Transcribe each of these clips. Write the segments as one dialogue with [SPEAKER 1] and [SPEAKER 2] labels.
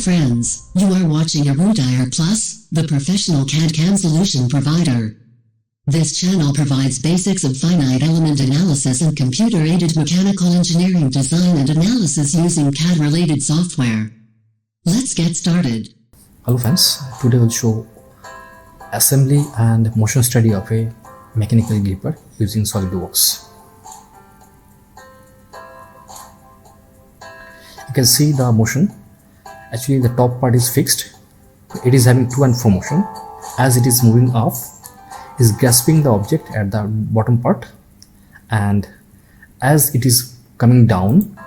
[SPEAKER 1] friends, you are watching ERUDIRE Plus, the professional CAD/CAM solution provider. This channel provides basics of finite element analysis and computer-aided mechanical engineering design and analysis using CAD-related software. Let's get started.
[SPEAKER 2] Hello friends, today we'll show assembly and motion study of a mechanical gripper using SolidWorks. You can see the motion. Actually the top part is fixed. It is having to and fro motion. As it is moving off, is grasping the object at the bottom part, and as it is coming down,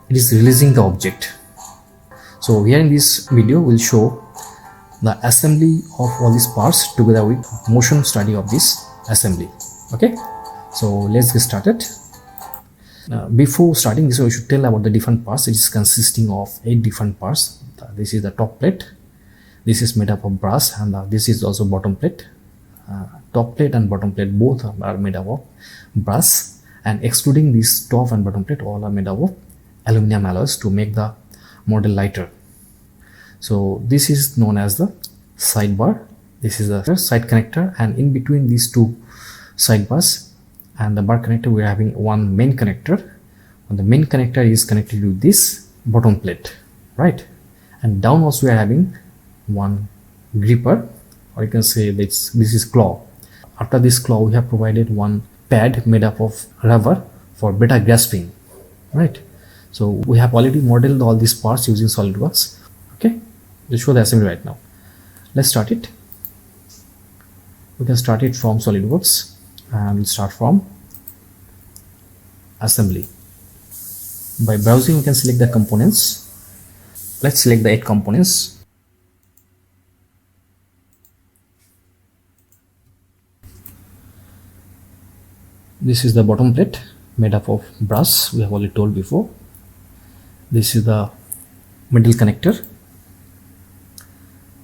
[SPEAKER 2] it is releasing the object. So here in this video we'll show the assembly of all these parts together with motion study of this assembly. Okay, so let's get started. Before starting this, we should tell about the different parts. It is consisting of 8 different parts. This is the top plate, this is made up of brass, and this is also bottom plate. Top plate and bottom plate both are made up of brass, and excluding this top and bottom plate, all are made up of aluminum alloys to make the model lighter. So this is known as the sidebar. This is the side connector, and in between these two sidebars and the bar connector we are having one main connector, and the main connector is connected to this bottom plate, right? And down also we are having one gripper, or you can say this is claw. After this claw we have provided one pad made up of rubber for better grasping, right? So we have already modeled all these parts using SolidWorks. Okay, we'll show the assembly right now. Let's start it. We can start it from SolidWorks, and we'll start from assembly. By browsing we can select the components. Let's select the 8 components. This is the bottom plate made up of brass, we have already told before. This is the middle connector.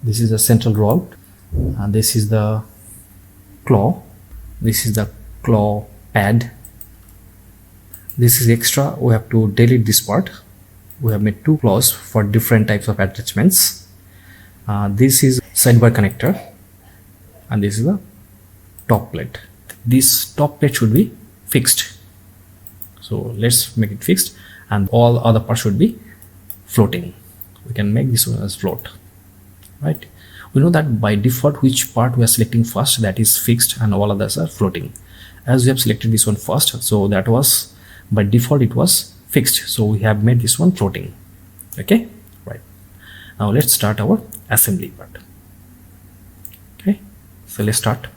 [SPEAKER 2] This is the central rod, and this is the claw. This is the claw pad. This is extra, we have to delete this part. We have made 2 claws for different types of attachments. This is sidebar connector, and this is the top plate. This top plate should be fixed, so let's make it fixed, and all other parts should be floating. We can make this one as float, right? We know that by default which part we are selecting first, that is fixed, and all others are floating. As we have selected this one first, so that was by default it was fixed, so we have made this one floating. Okay, right. Now let's start our assembly part. Okay, so let's start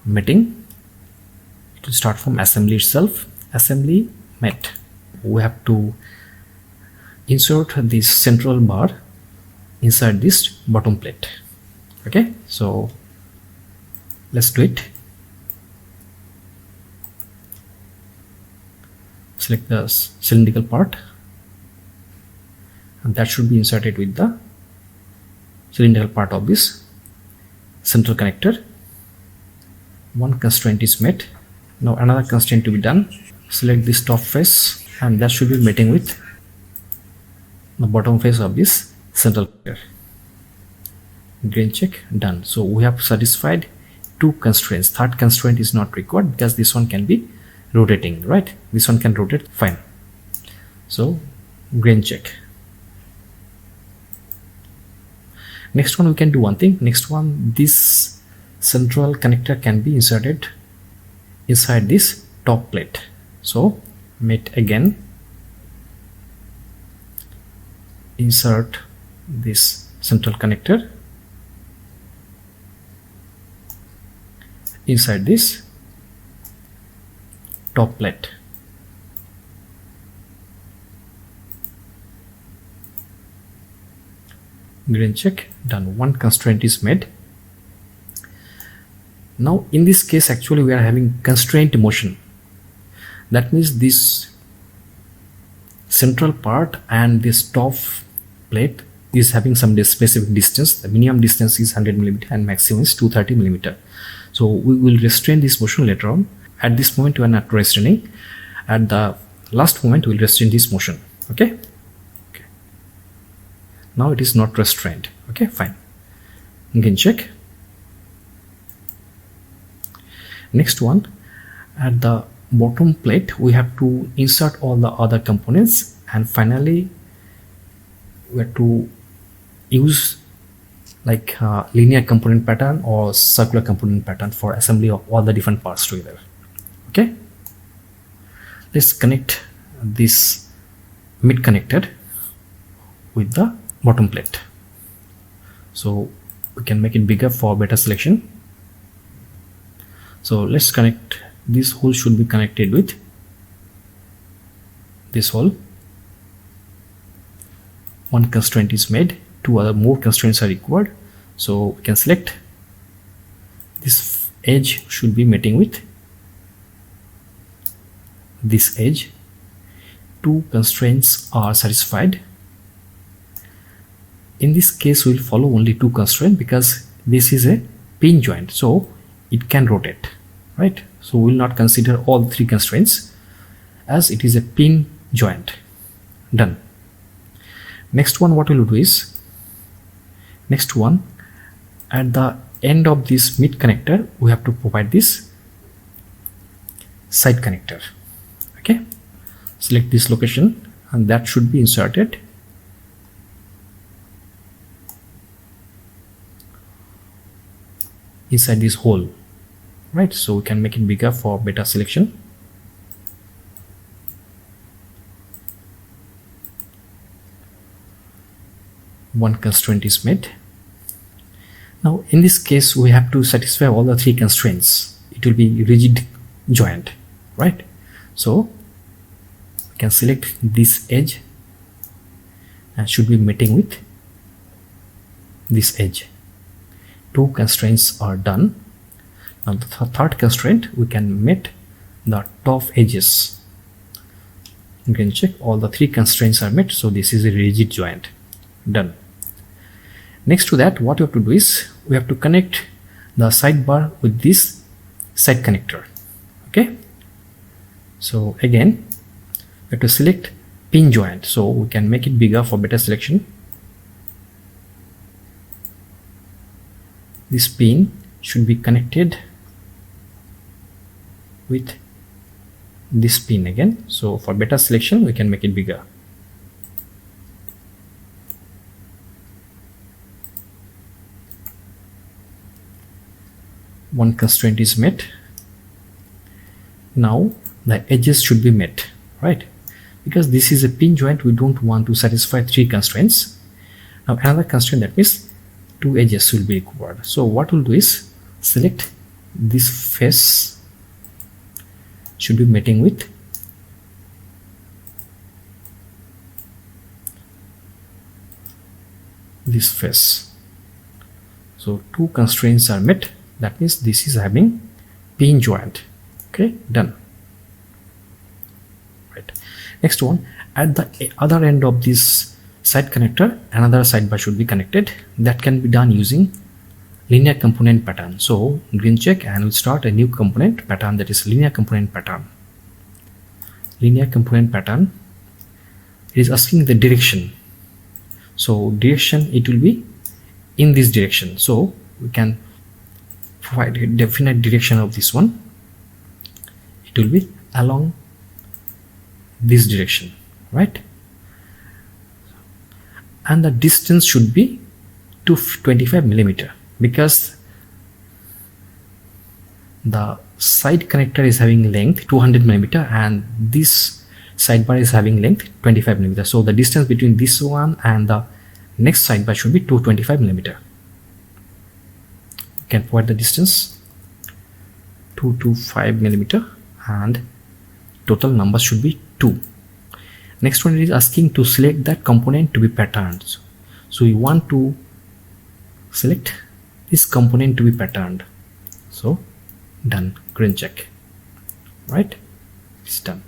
[SPEAKER 2] mating. To start from assembly itself. Assembly met. We have to insert this central bar inside this bottom plate. Okay, so let's do it. Select the cylindrical part, and that should be inserted with the cylindrical part of this central connector. One constraint is met. Now another constraint to be done. Select this top face, and that should be mating with the bottom face of this central connector. Grain check, done. So we have satisfied 2 constraints. Third constraint is not required because this one can be rotating, right? This one can rotate fine. So grain check. Next one we can do one thing. Next one, this central connector can be inserted inside this top plate. So mate again, insert this central connector inside this top plate. Grain check, done. One constraint is made. Now in this case actually we are having constraint motion. That means this central part and this top plate is having some specific distance. The minimum distance is 100 mm and maximum is 230 mm. So we will restrain this motion later on. At this moment we are not restraining. At the last moment we will restrain this motion. Okay. Now it is not restrained. Okay, fine. You can check. Next one, at the bottom plate we have to insert all the other components, and finally we have to use like linear component pattern or circular component pattern for assembly of all the different parts together. Okay, let's connect this mid connected with the bottom plate, so we can make it bigger for better selection. So let's connect, this hole should be connected with this hole. One constraint is made, two other more constraints are required, so we can select this edge should be meeting with this edge. Two constraints are satisfied. In this case we'll follow only two constraints because this is a pin joint, so it can rotate, right? So we'll not consider all three constraints as it is a pin joint. Done. Next one, what we'll do is, next one, at the end of this mid connector we have to provide this side connector. Okay, select this location and that should be inserted. Inside this hole, right? So we can make it bigger for better selection. One constraint is met. Now in this case we have to satisfy all the three constraints. It will be rigid joint, right? So we can select this edge and should be meeting with this edge. Two constraints are done. Now the third constraint, we can meet the top edges. You can check all the three constraints are met, so this is a rigid joint. Done. Next to that, what you have to do is we have to connect the sidebar with this side connector. Okay, so again we have to select pin joint, so we can make it bigger for better selection. This pin should be connected with this pin again, so for better selection we can make it bigger. One constraint is met. Now the edges should be met, right? Because this is a pin joint, we don't want to satisfy three constraints. Now another constraint, that means two edges will be required. So what we'll do is select this face should be meeting with this face. So two constraints are met, that means this is having pin joint. Okay, done. Right. Next one, at the other end of this side connector another sidebar should be connected. That can be done using linear component pattern. So green check and we'll start a new component pattern, that is linear component pattern. Linear component pattern, it is asking the direction. So direction, it will be in this direction, so we can provide a definite direction of this one. It will be along this direction, right? And the distance should be 225 millimeter, because the side connector is having length 200 millimeter and this sidebar is having length 25 millimeter. So the distance between this one and the next sidebar should be 225 millimeter. You can provide the distance 225 millimeter and total number should be 2. Next one is asking to select that component to be patterned. So we want to select this component to be patterned. So done, green check, right? It's done.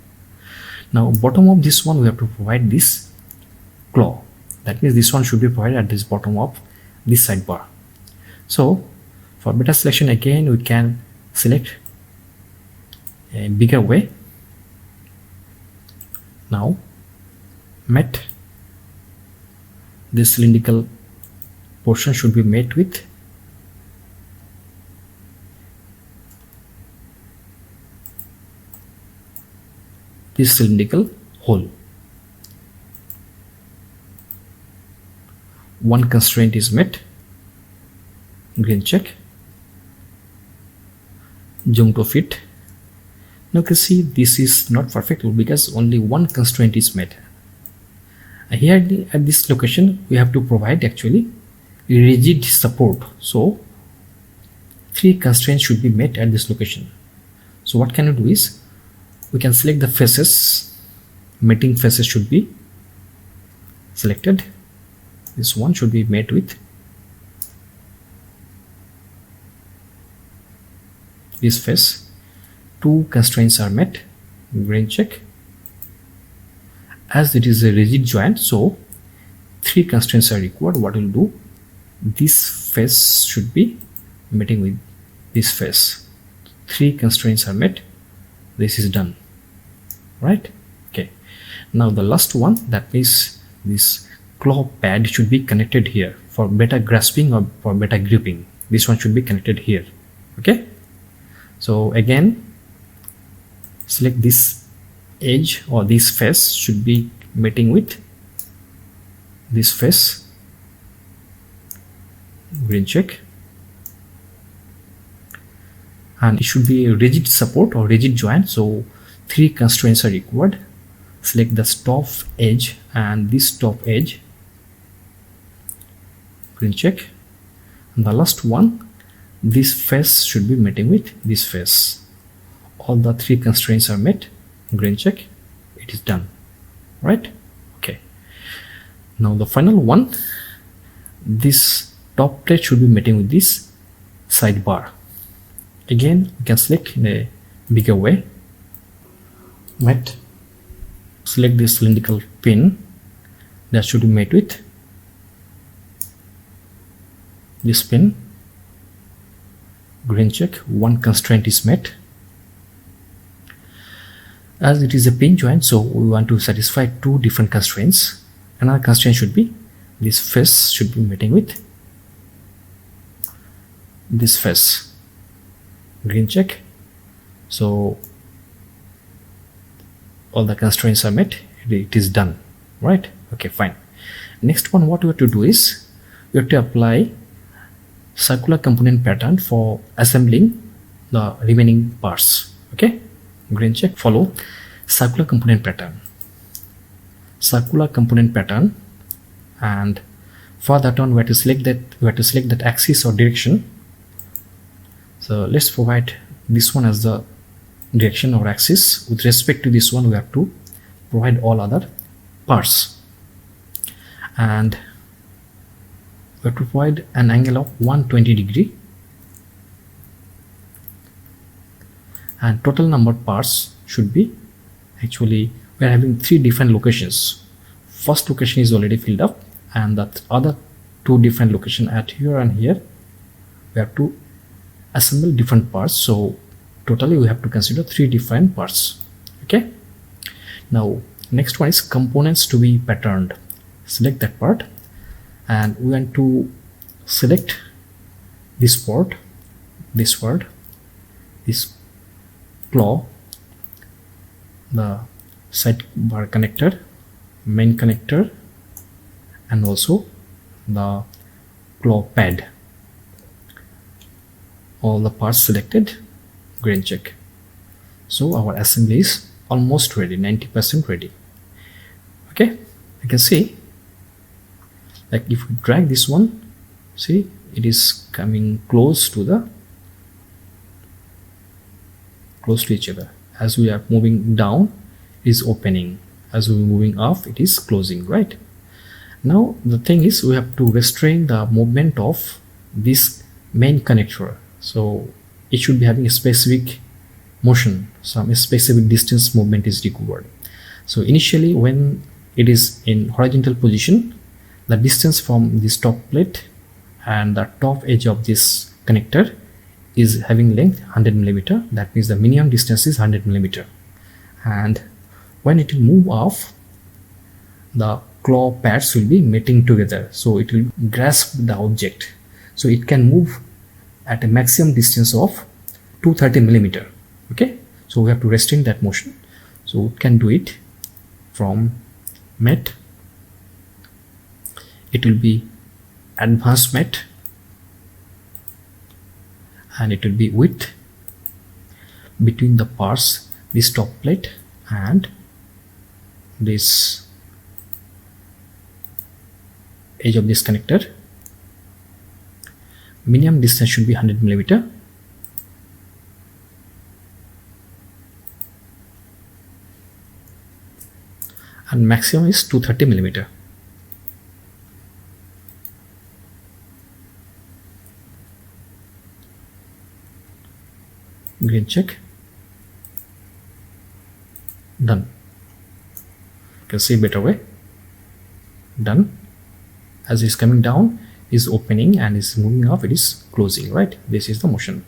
[SPEAKER 2] Now bottom of this one we have to provide this claw. That means this one should be provided at this bottom of this sidebar. So for better selection, again we can select a bigger way. Now met this cylindrical portion should be met with this cylindrical hole. One constraint is met, green check. Zoom to fit. Now you can see this is not perfect because only one constraint is met. Here at this location we have to provide actually rigid support, so 3 constraints should be met at this location. So what can you do is we can select the faces. Meeting faces should be selected. This one should be met with this face. 2 constraints are met, green check. As it is a rigid joint, so 3 constraints are required. What we'll do, this face should be meeting with this face. 3 constraints are met. This is done, right? Okay, now the last one, that means this claw pad should be connected here for better grasping or for better gripping. This one should be connected here. Okay, so again select this edge, or this face should be meeting with this face, green check. And it should be a rigid support or rigid joint, so 3 constraints are required. Select the top edge and this top edge, green check. And the last one, this face should be meeting with this face. All the 3 constraints are met, green check. It is done, right? Okay, now the final one, this top plate should be meeting with this sidebar. Again we can select in a bigger way, met. Select this cylindrical pin that should be made with this pin, green check. 1 constraint is met. As it is a pin joint, so we want to satisfy 2 different constraints. Another constraint should be this face should be meeting with this face, green check. So all the constraints are met, it is done, right? Okay, fine. Next one, what we have to do is we have to apply circular component pattern for assembling the remaining parts. Okay, green check. Follow circular component pattern, and for that one we have to select that axis or direction. So let's provide this one as the direction or axis. With respect to this one we have to provide all other parts, and we have to provide an angle of 120 degree, and total number of parts should be, actually we are having 3 different locations. First location is already filled up, and the other 2 different location at here and here we have to assemble different parts. So totally we have to consider 3 different parts. Okay, now next one is components to be patterned. Select that part, and we want to select this part, this claw, the sidebar connector, main connector, and also the claw pad. All the parts selected, green check. So our assembly is almost ready, 90% ready. Okay, you can see, like if we drag this one, see it is coming close to each other. As we are moving down, it is opening. As we are moving up, it is closing, right? Now the thing is, we have to restrain the movement of this main connector. So it should be having a specific motion, some specific distance movement is required. So initially when it is in horizontal position, the distance from this top plate and the top edge of this connector is having length 100 mm. That means the minimum distance is 100 mm. And when it will move off, the claw pads will be meeting together, so it will grasp the object, so it can move at a maximum distance of 230 millimeter. Okay, so we have to restrain that motion. So we can do it from met, it will be advanced met, and it will be width between the parts, this top plate and this edge of this connector. Minimum distance should be 100 millimeter. And maximum is 230 millimeter. Green check. Done. You can see better way. Done. As it's coming down, is opening, and is moving up, it is closing, right? This is the motion.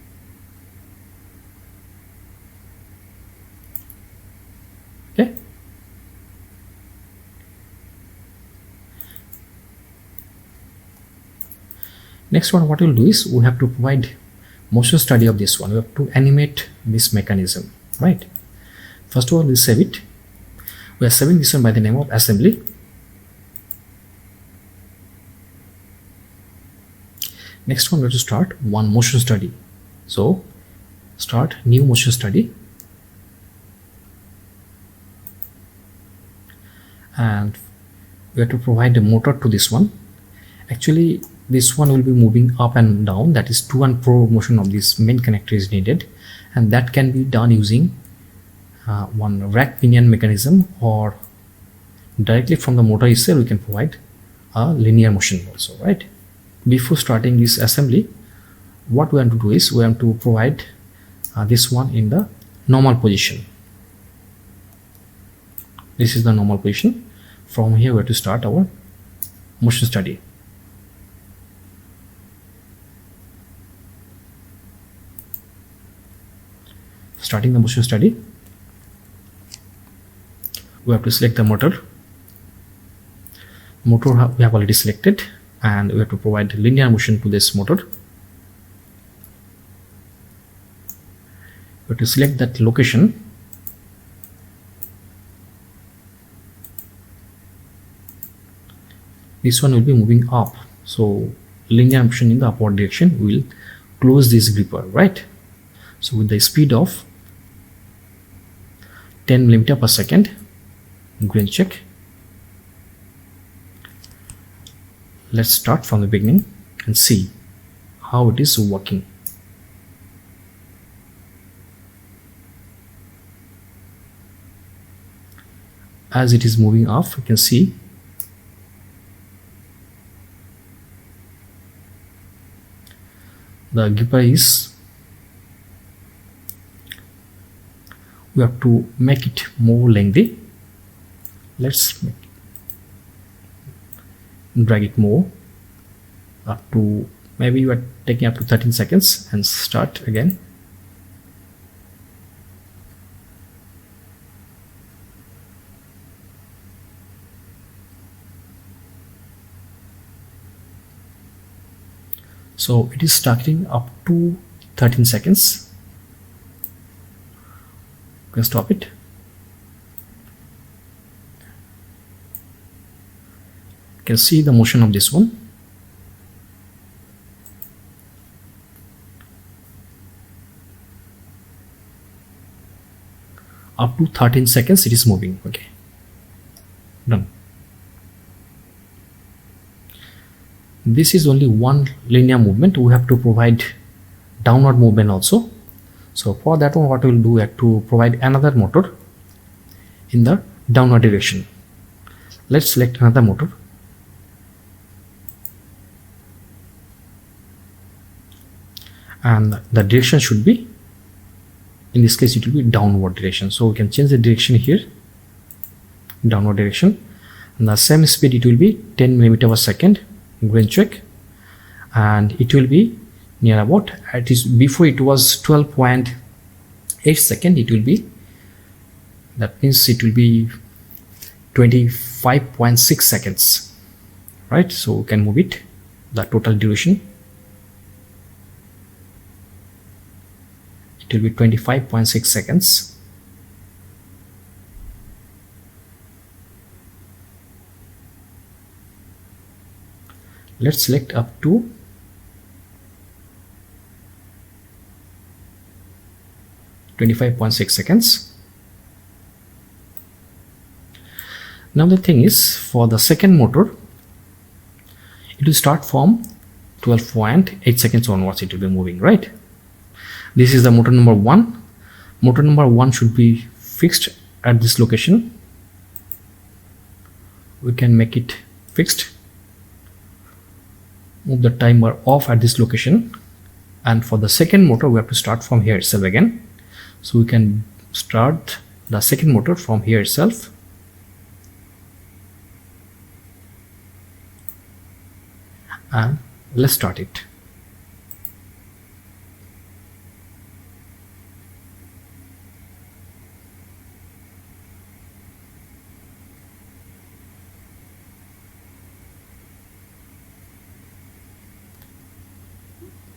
[SPEAKER 2] Okay. Next one, what we'll do is we have to provide motion study of this one. We have to animate this mechanism, right? First of all, we'll save it. We are saving this one by the name of assembly. Next one, we have to start one motion study. So start new motion study, and we have to provide a motor to this one. Actually, this one will be moving up and down, that is to and fro motion of this main connector is needed, and that can be done using one rack pinion mechanism, or directly from the motor itself we can provide a linear motion also, right? Before starting this assembly, what we want to do is we want to provide this one in the normal position. This is the normal position. From here we have to start our motion study. Starting the motion study, we have to select the motor. Motor we have already selected, and we have to provide linear motion to this motor. We have to select that location. This one will be moving up, so linear motion in the upward direction will close this gripper, right? So with the speed of 10 millimeter per second, green check. Let's start from the beginning and see how it is working. As it is moving off, you can see the gripper is, we have to make it more lengthy. Let's drag it more up to, maybe you are taking up to 13 seconds, and start again. So it is starting up to 13 seconds. You can stop it. You can see the motion of this one. Up to 13 seconds it is moving. Okay, done. This is only one linear movement. We have to provide downward movement also. So for that one, what we will do, we have to provide another motor in the downward direction. Let's select another motor. And the direction should be, in this case it will be downward direction. So we can change the direction here, downward direction, and the same speed it will be 10 millimeter per second. Green check, and it will be near about, it is, before it was 12.8 second, it will be, that means it will be 25 25.6 seconds, right? So we can move it, the total duration, it will be 25.6 seconds. Let's select up to 25.6 seconds. Now the thing is, for the second motor, it will start from 12.8 seconds onwards, it will be moving, right? This is the motor number 1. Motor number 1 should be fixed at this location. We can make it fixed. Move the timer off at this location. And for the second motor, we have to start from here itself again. So we can start the second motor from here itself. And let's start it.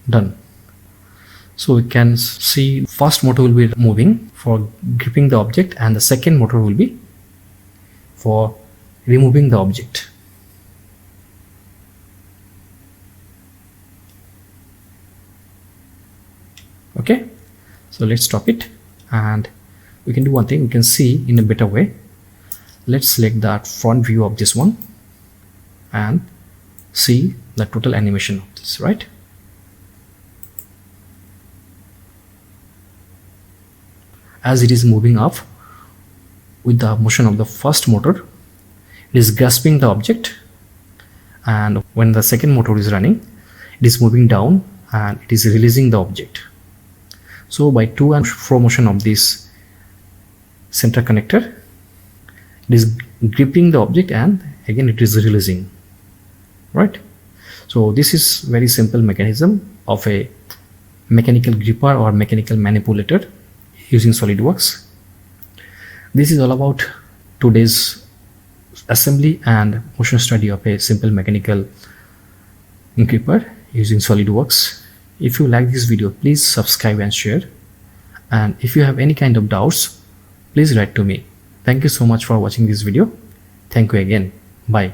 [SPEAKER 2] Done. So we can see first motor will be moving for gripping the object, and the second motor will be for removing the object. Okay, so let's stop it, and we can do one thing. We can see in a better way. Let's select that front view of this one and see the total animation of this, right? As it is moving up with the motion of the first motor, it is grasping the object, and when the second motor is running, it is moving down and it is releasing the object. So by to and fro motion of this center connector, it is gripping the object and again it is releasing, right? So this is very simple mechanism of a mechanical gripper or mechanical manipulator using SolidWorks. This is all about today's assembly and motion study of a simple mechanical gripper using SolidWorks. If you like this video, please subscribe and share. And if you have any kind of doubts, please write to me. Thank you so much for watching this video. Thank you again. Bye.